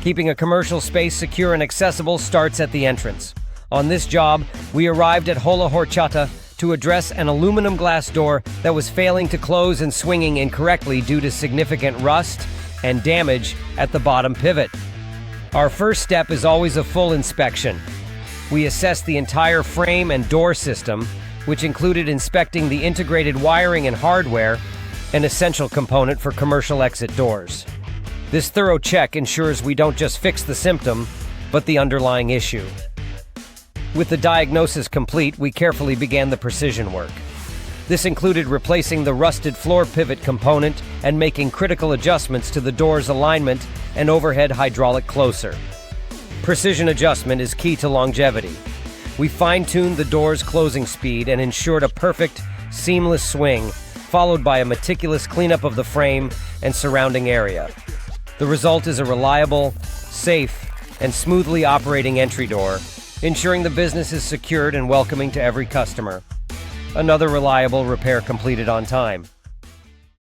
Keeping a commercial space secure and accessible starts at the entrance. On this job, we arrived at Hola Horchata to address an aluminum glass door that was failing to close and swinging incorrectly due to significant rust and damage at the bottom pivot. Our first step is always a full inspection. We assess the entire frame and door system, which included inspecting the integrated wiring and hardware, an essential component for commercial exit doors. This thorough check ensures we don't just fix the symptom, but the underlying issue. With the diagnosis complete, we carefully began the precision work. This included replacing the rusted floor pivot component and making critical adjustments to the door's alignment and overhead hydraulic closer. Precision adjustment is key to longevity. We fine-tuned the door's closing speed and ensured a perfect, seamless swing, followed by a meticulous cleanup of the frame and surrounding area. The result is a reliable, safe, and smoothly operating entry door, ensuring the business is secured and welcoming to every customer. Another reliable repair completed on time.